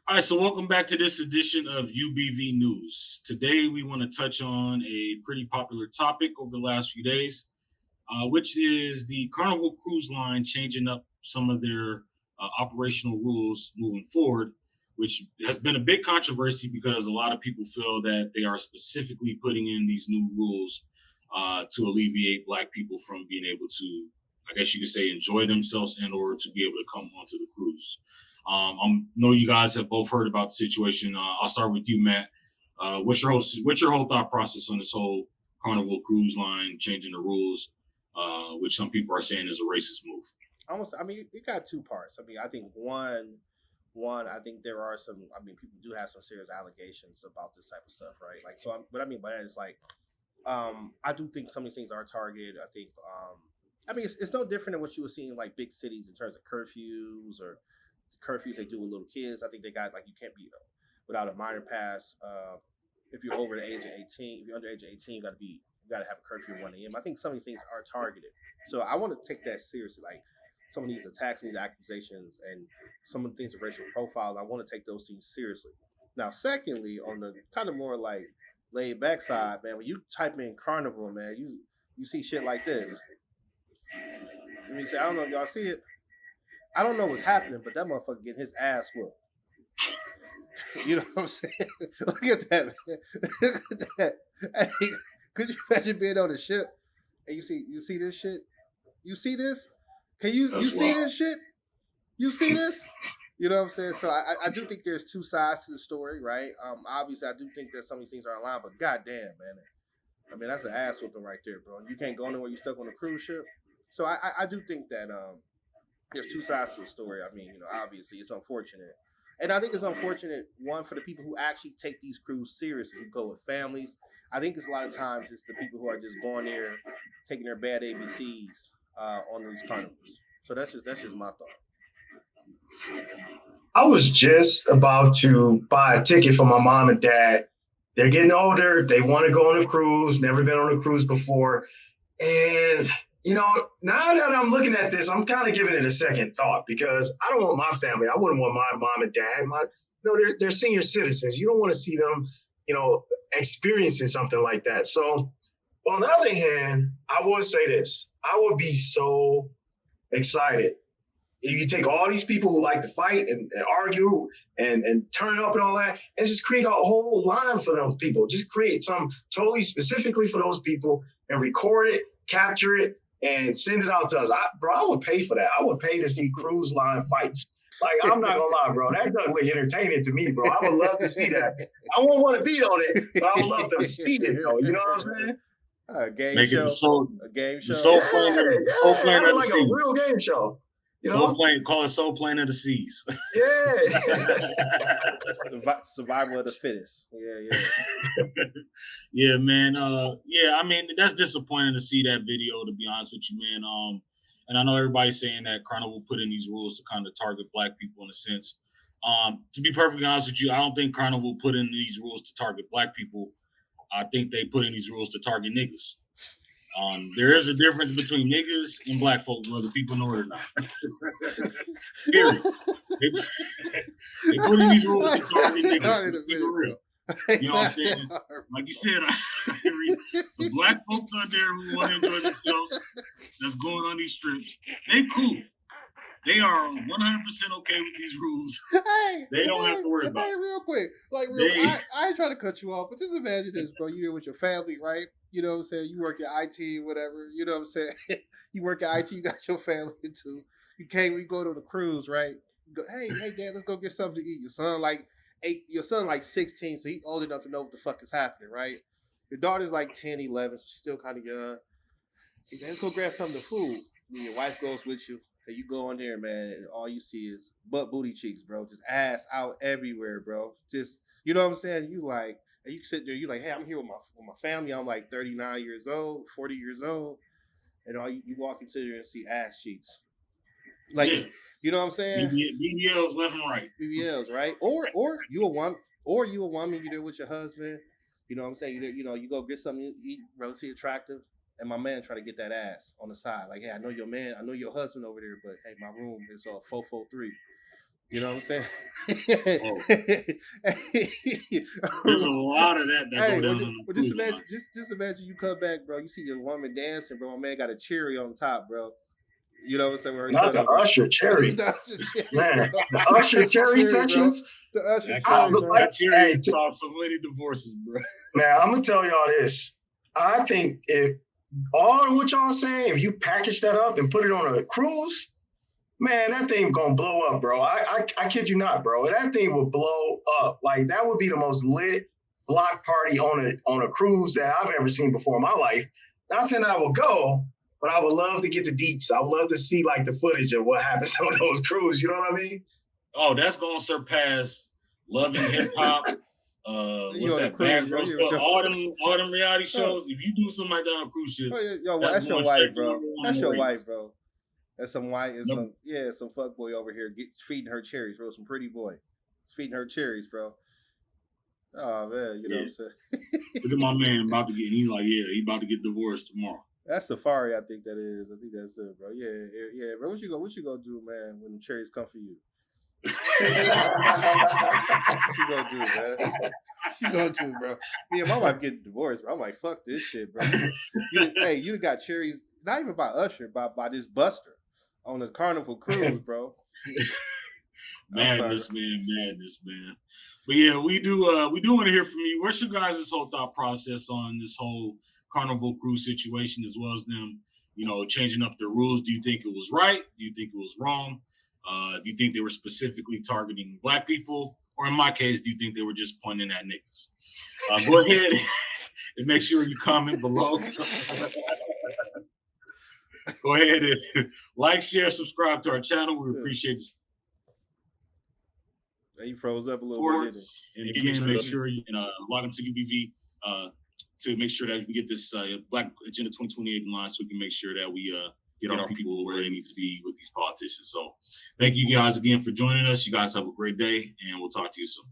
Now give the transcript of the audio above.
All right, so welcome back to this edition of UBV News. Today, we want to touch on a pretty popular topic over the last few days, which is the Carnival Cruise Line changing up some of their operational rules moving forward, which has been a big controversy because a lot of people feel that they are specifically putting in these new rules to alleviate Black people from being able to, I guess you could say, enjoy themselves in order to be able to come onto the cruise. I know you guys have both heard about the situation. I'll start with you, Matt. What's your whole thought process on this whole Carnival Cruise Line changing the rules, which some people are saying is a racist move? Almost, I mean, it got two parts. I mean, I think one, I think there are some. I mean, people do have some serious allegations about this type of stuff, right? Like, so what I mean by that is like, I do think some of these things are targeted. I mean, it's no different than what you would see in like big cities in terms of curfews or curfews they do with little kids. I think they got like you can't be without a minor pass. If you're over the age of 18, if you're under the age of 18, you got to have a curfew at 1 a.m. I think some of these things are targeted, so I want to take that seriously. Like some of these attacks, these accusations, and some of the things of racial profile, I want to take those things seriously. Now, secondly, on the kind of more like laid back side, man, when you type in carnival, man, you see shit like this. Let me say, I don't know if y'all see it. I don't know what's happening, but that motherfucker getting his ass whooped. You know what I'm saying? Look at that, man. Look at that. Hey, could you imagine being on the ship and you see this shit? You see this? You That's see wild. this shit? You see this? You know what I'm saying? So I do think there's two sides to the story, right? Obviously I do think that some of these things are online, but goddamn, man. I mean, that's an ass whooping right there, bro. You can't go anywhere. You stuck on a cruise ship. So I do think that there's two sides to the story. I mean, obviously it's unfortunate. And I think it's unfortunate, one, for the people who actually take these crews seriously, who go with families. I think it's a lot of times it's the people who are just going there, taking their bad ABCs on these carnivals. So that's just my thought. I was just about to buy a ticket for my mom and dad. They're getting older. They want to go on a cruise, never been on a cruise before. And, now that I'm looking at this, I'm kind of giving it a second thought because I don't want my family. I wouldn't want my mom and dad. They're senior citizens. You don't want to see them, you know, experiencing something like that. So, on the other hand, I would say this I would be so excited if you take all these people who like to fight and argue and turn up and all that, and just create a whole line for those people. Just create some totally specifically for those people and record it, capture it, and send it out to us. I would pay for that. I would pay to see cruise line fights. Like, I'm not gonna lie, bro. That doesn't look entertaining to me, bro. I would love to see that. I won't want to be on it, but I would love to see it, though. You know what I'm saying? A game Make it the show, soul, a game the show. soul Yeah, plane, the soul yeah. plane Have of it the like a real seas. game show. You Soul know? plane, call it soul plane of the seas. Yeah. Survival of the fittest. Yeah, yeah. Yeah, man. Yeah, I mean that's disappointing to see that video. To be honest with you, man. And I know everybody's saying that Carnival put in these rules to kind of target Black people in a sense. To be perfectly honest with you, I don't think Carnival put in these rules to target Black people. I think they put in these rules to target niggas. There is a difference between niggas and Black folks, whether people know it or not. Period. They, they put in these rules to target They niggas. are in Let's a keep it minute, real. bro. They You know what I'm saying? are, Like you bro. said, the black folks out there who want to enjoy themselves, that's going on these trips, they cool. They are 100% okay with these rules. Hey, They don't have hey, to worry about hey, real quick. Like, real it. I ain't trying to cut you off, but just imagine this, bro. You're with your family, right? You know what I'm saying? You work at IT, whatever. You know what I'm saying? You work at IT, you got your family too. We go to the cruise, right? You go, hey, dad, let's go get something to eat. Your son like 16, so he old enough to know what the fuck is happening, right? Your daughter's like 10, 11, so she's still kind of young. Hey, let's go grab something to food. And your wife goes with you. And you go in there, man, and all you see is butt booty cheeks, bro. Just ass out everywhere, bro. Just you know what I'm saying? You like and you sit there, you like, hey, I'm here with my family. I'm like 39 years old, 40 years old. And all you walk into there and see ass cheeks. Like, Yeah, you know what I'm saying? BBLs left and right. BBLs, right? Or you a woman, you're there with your husband. You know what I'm saying? You go get something to eat relatively attractive, and my man try to get that ass on the side. Like, hey, I know your man, I know your husband over there, but hey, my room is 443. You know what I'm saying? Oh, there's a lot of that Hey, go down on the just cruise imagine, lines. just imagine you come back, bro. You see your woman dancing, bro. My man got a cherry on top, bro. You know what I'm saying? Where he Not trying the to Usher cherry, the Usher cherry, bro. man. The Usher cherry Cherry, bro. sections. The Usher I cherry, was bro. like, That cherry hey, has caused so many divorces, bro. man, I'm gonna tell y'all this. I think if all of what y'all saying, if you package that up and put it on a cruise, man, that thing gonna blow up, bro. I kid you not, bro. That thing will blow up. Like that would be the most lit block party on a cruise that I've ever seen before in my life. Not saying I will go, but I would love to get the deets. I would love to see like the footage of what happens on those cruises. You know what I mean? Oh, that's gonna surpass Love and Hip Hop. You What's on a that? cruise, Bad yo. Girls Club. All them reality shows. If you do something like that on a cruise ship, Oh, yeah, yo, well, that's that's your going wife, straight to bro. number one That's in your the wife, ratings. bro. That's some white, and Number- some fuck boy over here feeding her cherries, bro. Some pretty boy feeding her cherries, bro. Oh man, you know what I'm saying? Look at my man about to get. He's like, yeah, he about to get divorced tomorrow. That's Safari, I think that is. I think that's it, bro. Yeah, bro. What you gonna do, man, when the cherries come for you? What you gonna do, man? What you gonna do, bro? Me and my wife getting divorced, bro. I'm like, fuck this shit, bro. You got cherries, not even by Usher, by this Buster on the Carnival cruise, bro. Madness, man. But yeah, we do want to hear from you. What's your guys' whole thought process on this whole Carnival cruise situation, as well as them, changing up their rules? Do you think it was right? Do you think it was wrong? Do you think they were specifically targeting Black people? Or in my case, do you think they were just pointing at niggas? Go ahead and make sure you comment below. Go ahead and like, share, subscribe to our channel. We appreciate it. He froze up a little bit, didn't he? And again, make sure you log into UBV to make sure that we get this Black Agenda 2028 in line, so we can make sure that we get our people where they need to be with these politicians. So thank you guys again for joining us. You guys have a great day, and we'll talk to you soon.